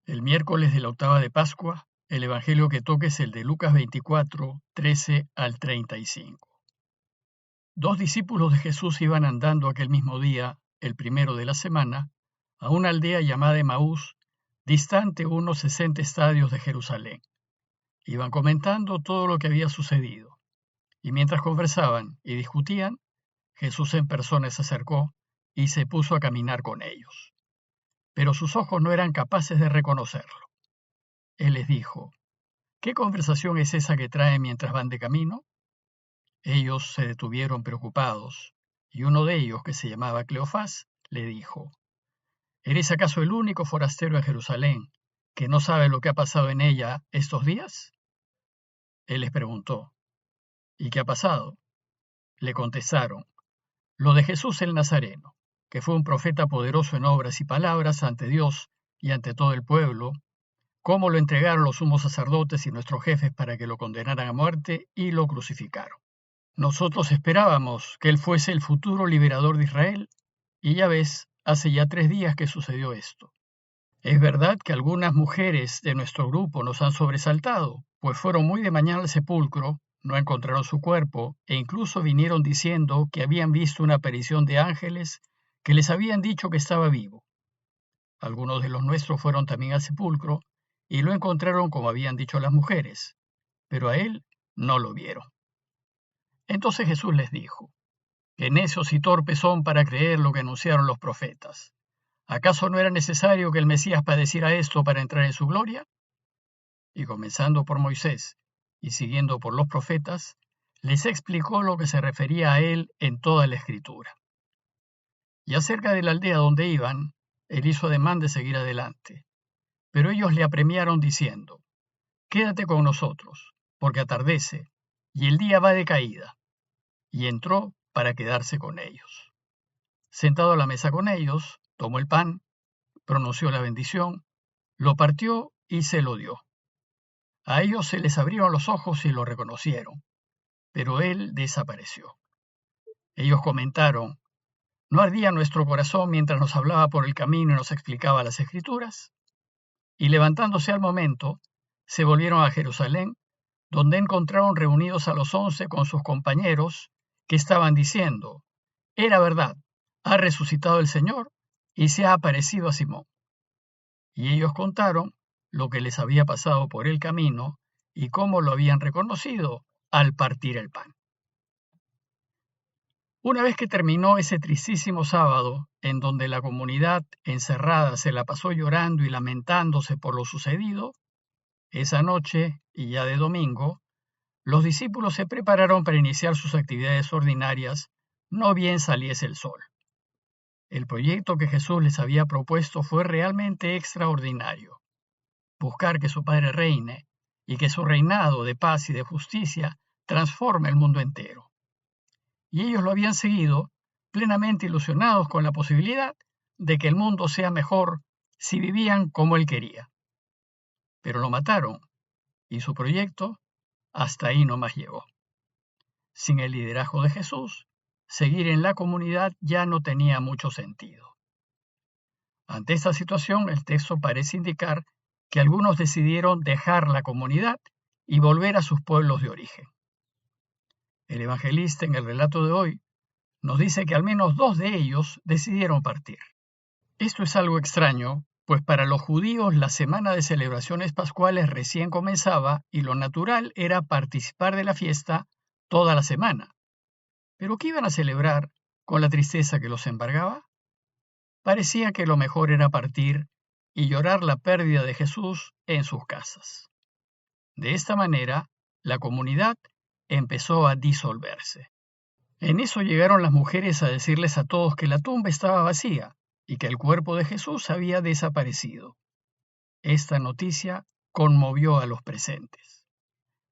El miércoles de la octava de Pascua, el evangelio que toca es el de Lucas 24, 13 al 35. Dos discípulos de Jesús iban andando aquel mismo día, el primero de la semana, a una aldea llamada Emaús, distante unos 60 estadios de Jerusalén. Iban comentando todo lo que había sucedido, y mientras conversaban y discutían, Jesús en persona se acercó y se puso a caminar con ellos. Pero sus ojos no eran capaces de reconocerlo. Él les dijo: ¿Qué conversación es esa que traen mientras van de camino? Ellos se detuvieron preocupados, y uno de ellos, que se llamaba Cleofás, le dijo: ¿Eres acaso el único forastero en Jerusalén que no sabe lo que ha pasado en ella estos días? Él les preguntó: ¿Y qué ha pasado? Le contestaron: Lo de Jesús el Nazareno, que fue un profeta poderoso en obras y palabras ante Dios y ante todo el pueblo, cómo lo entregaron los sumos sacerdotes y nuestros jefes para que lo condenaran a muerte y lo crucificaron. Nosotros esperábamos que él fuese el futuro liberador de Israel, y ya ves, hace ya 3 días que sucedió esto. Es verdad que algunas mujeres de nuestro grupo nos han sobresaltado, pues fueron muy de mañana al sepulcro, no encontraron su cuerpo, e incluso vinieron diciendo que habían visto una aparición de ángeles que les habían dicho que estaba vivo. Algunos de los nuestros fueron también al sepulcro, y lo encontraron como habían dicho las mujeres, pero a él no lo vieron. Entonces Jesús les dijo: Qué necios y torpes son para creer lo que anunciaron los profetas. ¿Acaso no era necesario que el Mesías padeciera esto para entrar en su gloria? Y comenzando por Moisés y siguiendo por los profetas, les explicó lo que se refería a él en toda la Escritura. Y acerca de la aldea donde iban, él hizo ademán de seguir adelante. Pero ellos le apremiaron diciendo: Quédate con nosotros, porque atardece, y el día va de caída. Y entró para quedarse con ellos. Sentado a la mesa con ellos, tomó el pan, pronunció la bendición, lo partió y se lo dio. A ellos se les abrieron los ojos y lo reconocieron, pero él desapareció. Ellos comentaron: ¿No ardía nuestro corazón mientras nos hablaba por el camino y nos explicaba las Escrituras? Y levantándose al momento, se volvieron a Jerusalén, donde encontraron reunidos a los 11 con sus compañeros, que estaban diciendo: Era verdad, ha resucitado el Señor y se ha aparecido a Simón. Y ellos contaron lo que les había pasado por el camino y cómo lo habían reconocido al partir el pan. Una vez que terminó ese tristísimo sábado, en donde la comunidad encerrada se la pasó llorando y lamentándose por lo sucedido, esa noche, y ya de domingo, los discípulos se prepararon para iniciar sus actividades ordinarias, no bien saliese el sol. El proyecto que Jesús les había propuesto fue realmente extraordinario: buscar que su Padre reine y que su reinado de paz y de justicia transforme el mundo entero. Y ellos lo habían seguido, plenamente ilusionados con la posibilidad de que el mundo sea mejor si vivían como él quería. Pero lo mataron, y su proyecto hasta ahí nomás llegó. Sin el liderazgo de Jesús, seguir en la comunidad ya no tenía mucho sentido. Ante esta situación, el texto parece indicar que algunos decidieron dejar la comunidad y volver a sus pueblos de origen. El evangelista en el relato de hoy nos dice que al menos 2 de ellos decidieron partir. Esto es algo extraño, pues para los judíos la semana de celebraciones pascuales recién comenzaba y lo natural era participar de la fiesta toda la semana. ¿Pero qué iban a celebrar con la tristeza que los embargaba? Parecía que lo mejor era partir y llorar la pérdida de Jesús en sus casas. De esta manera, la comunidad empezó a disolverse. En eso llegaron las mujeres a decirles a todos que la tumba estaba vacía y que el cuerpo de Jesús había desaparecido. Esta noticia conmovió a los presentes.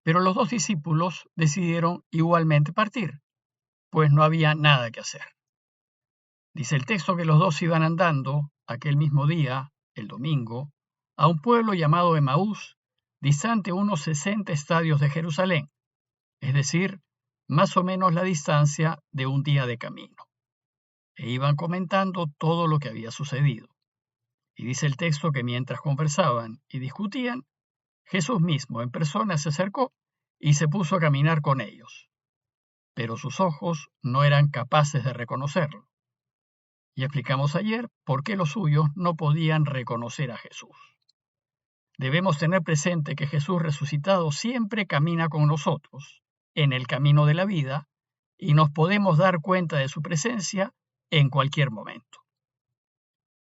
Pero los 2 discípulos decidieron igualmente partir, pues no había nada que hacer. Dice el texto que los 2 iban andando aquel mismo día, el domingo, a un pueblo llamado Emaús, distante unos 60 estadios de Jerusalén, es decir, más o menos la distancia de un día de camino. E iban comentando todo lo que había sucedido. Y dice el texto que mientras conversaban y discutían, Jesús mismo en persona se acercó y se puso a caminar con ellos, pero sus ojos no eran capaces de reconocerlo. Y explicamos ayer por qué los suyos no podían reconocer a Jesús. Debemos tener presente que Jesús resucitado siempre camina con nosotros en el camino de la vida y nos podemos dar cuenta de su presencia en cualquier momento.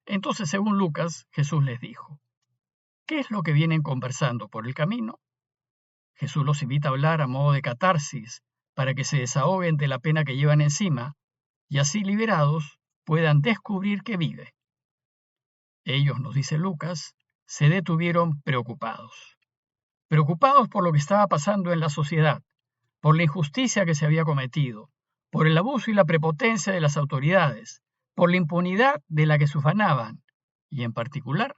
Entonces, según Lucas, Jesús les dijo: ¿qué es lo que vienen conversando por el camino? Jesús los invita a hablar a modo de catarsis para que se desahoguen de la pena que llevan encima y así liberados puedan descubrir que vive. Ellos, nos dice Lucas, se detuvieron preocupados por lo que estaba pasando en la sociedad, por la injusticia que se había cometido, por el abuso y la prepotencia de las autoridades, por la impunidad de la que se ufanaban y en particular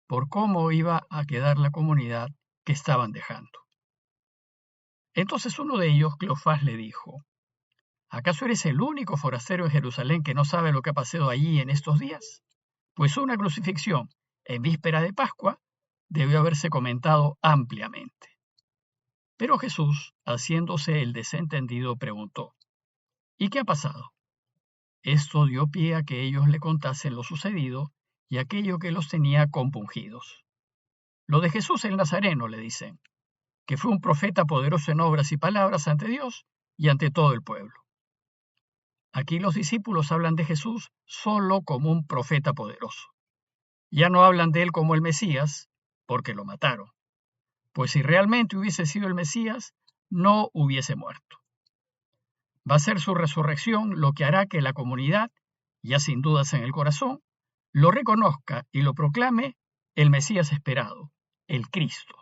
por cómo iba a quedar la comunidad que estaban dejando. Entonces uno de ellos, Cleofás, le dijo: ¿acaso eres el único forastero en Jerusalén que no sabe lo que ha pasado allí en estos días? Pues una crucifixión en víspera de Pascua debió haberse comentado ampliamente. Pero Jesús, haciéndose el desentendido, preguntó: ¿y qué ha pasado? Esto dio pie a que ellos le contasen lo sucedido y aquello que los tenía compungidos. Lo de Jesús el Nazareno, le dicen, que fue un profeta poderoso en obras y palabras ante Dios y ante todo el pueblo. Aquí los discípulos hablan de Jesús solo como un profeta poderoso. Ya no hablan de él como el Mesías, porque lo mataron. Pues si realmente hubiese sido el Mesías, no hubiese muerto. Va a ser su resurrección lo que hará que la comunidad, ya sin dudas en el corazón, lo reconozca y lo proclame el Mesías esperado, el Cristo.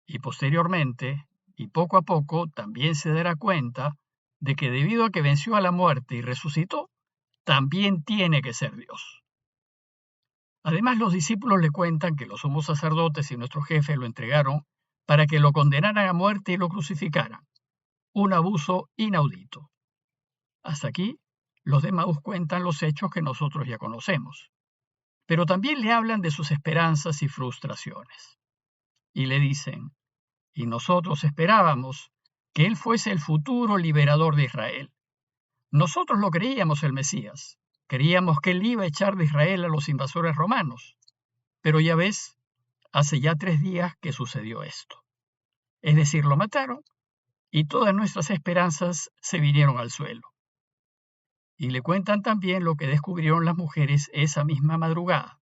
Y posteriormente, y poco a poco, también se dará cuenta de que debido a que venció a la muerte y resucitó, también tiene que ser Dios. Además, los discípulos le cuentan que los sumos sacerdotes y nuestro jefe lo entregaron para que lo condenaran a muerte y lo crucificaran. Un abuso inaudito. Hasta aquí, los de Emaús cuentan los hechos que nosotros ya conocemos. Pero también le hablan de sus esperanzas y frustraciones. Y le dicen: y nosotros esperábamos que él fuese el futuro liberador de Israel. Nosotros lo creíamos el Mesías. Creíamos que él iba a echar de Israel a los invasores romanos. Pero ya ves, hace ya 3 días que sucedió esto. Es decir, lo mataron y todas nuestras esperanzas se vinieron al suelo. Y le cuentan también lo que descubrieron las mujeres esa misma madrugada.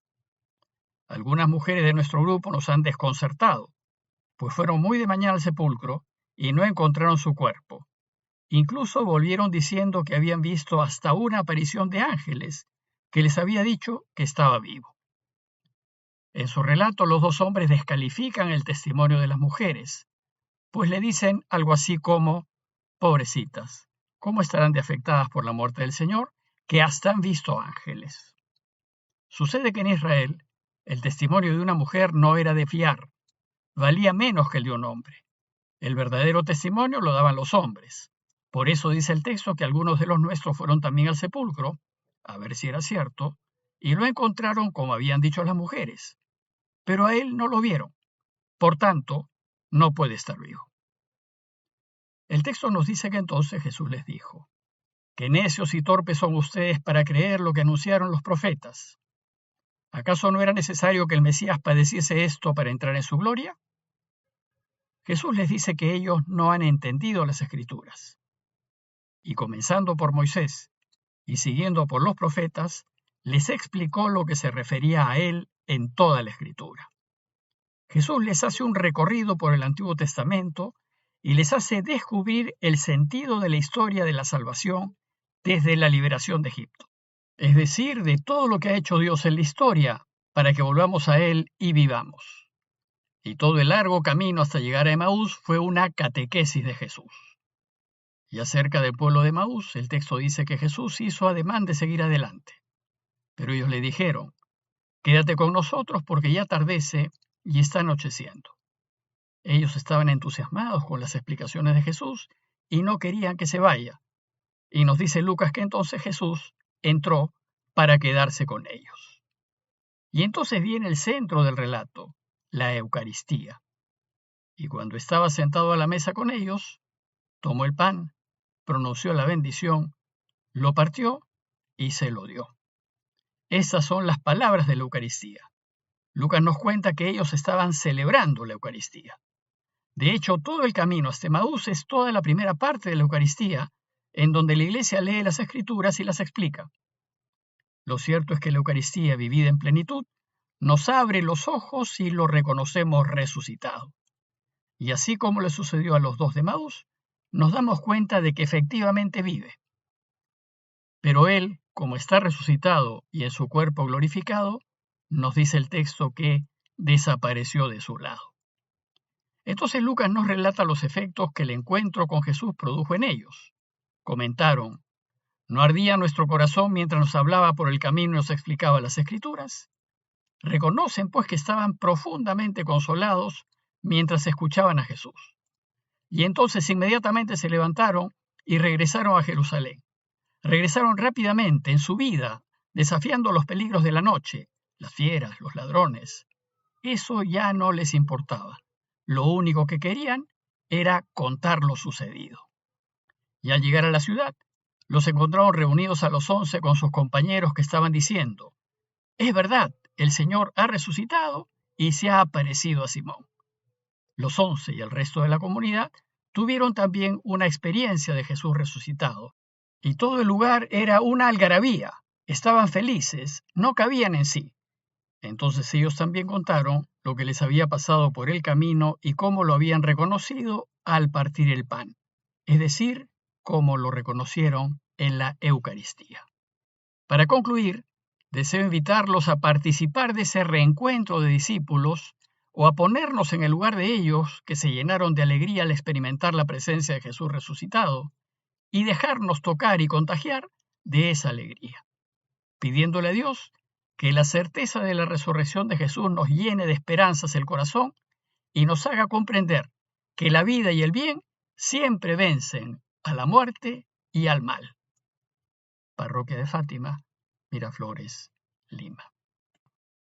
Algunas mujeres de nuestro grupo nos han desconcertado, pues fueron muy de mañana al sepulcro y no encontraron su cuerpo. Incluso volvieron diciendo que habían visto hasta una aparición de ángeles que les había dicho que estaba vivo. En su relato, los 2 hombres descalifican el testimonio de las mujeres, pues le dicen algo así como: pobrecitas, ¿cómo estarán de afectadas por la muerte del Señor, que hasta han visto ángeles? Sucede que en Israel el testimonio de una mujer no era de fiar, valía menos que el de un hombre. El verdadero testimonio lo daban los hombres. Por eso dice el texto que algunos de los nuestros fueron también al sepulcro, a ver si era cierto, y lo encontraron como habían dicho las mujeres. Pero a él no lo vieron. Por tanto, no puede estar vivo. El texto nos dice que entonces Jesús les dijo: qué necios y torpes son ustedes para creer lo que anunciaron los profetas. ¿Acaso no era necesario que el Mesías padeciese esto para entrar en su gloria? Jesús les dice que ellos no han entendido las Escrituras. Y comenzando por Moisés y siguiendo por los profetas, les explicó lo que se refería a él en toda la Escritura. Jesús les hace un recorrido por el Antiguo Testamento y les hace descubrir el sentido de la historia de la salvación desde la liberación de Egipto. Es decir, de todo lo que ha hecho Dios en la historia para que volvamos a Él y vivamos. Y todo el largo camino hasta llegar a Emaús fue una catequesis de Jesús. Y acerca del pueblo de Emaús, el texto dice que Jesús hizo ademán de seguir adelante. Pero ellos le dijeron: quédate con nosotros porque ya atardece y está anocheciendo. Ellos estaban entusiasmados con las explicaciones de Jesús y no querían que se vaya. Y nos dice Lucas que entonces Jesús entró para quedarse con ellos. Y entonces viene el centro del relato, la Eucaristía. Y cuando estaba sentado a la mesa con ellos, tomó el pan, pronunció la bendición, lo partió y se lo dio. Estas son las palabras de la Eucaristía. Lucas nos cuenta que ellos estaban celebrando la Eucaristía. De hecho, todo el camino hasta Emaús es toda la primera parte de la Eucaristía, en donde la Iglesia lee las Escrituras y las explica. Lo cierto es que la Eucaristía, vivida en plenitud, nos abre los ojos y lo reconocemos resucitado. Y así como le sucedió a los dos de Emaús, nos damos cuenta de que efectivamente vive. Pero Él, como está resucitado y en su cuerpo glorificado, nos dice el texto que desapareció de su lado. Entonces Lucas nos relata los efectos que el encuentro con Jesús produjo en ellos. Comentaron: ¿no ardía nuestro corazón mientras nos hablaba por el camino y nos explicaba las Escrituras? Reconocen pues que estaban profundamente consolados mientras escuchaban a Jesús. Y entonces inmediatamente se levantaron y regresaron a Jerusalén. Regresaron rápidamente en su vida, desafiando los peligros de la noche, las fieras, los ladrones. Eso ya no les importaba. Lo único que querían era contar lo sucedido. Y al llegar a la ciudad, los encontraron reunidos a los 11 con sus compañeros que estaban diciendo: es verdad, el Señor ha resucitado y se ha aparecido a Simón. Los 11 y el resto de la comunidad tuvieron también una experiencia de Jesús resucitado, y todo el lugar era una algarabía. Estaban felices, no cabían en sí. Entonces ellos también contaron lo que les había pasado por el camino y cómo lo habían reconocido al partir el pan, es decir, cómo lo reconocieron en la Eucaristía. Para concluir, deseo invitarlos a participar de ese reencuentro de discípulos o a ponernos en el lugar de ellos que se llenaron de alegría al experimentar la presencia de Jesús resucitado y dejarnos tocar y contagiar de esa alegría, pidiéndole a Dios que la certeza de la resurrección de Jesús nos llene de esperanzas el corazón y nos haga comprender que la vida y el bien siempre vencen a la muerte y al mal. Parroquia de Fátima, Miraflores, Lima.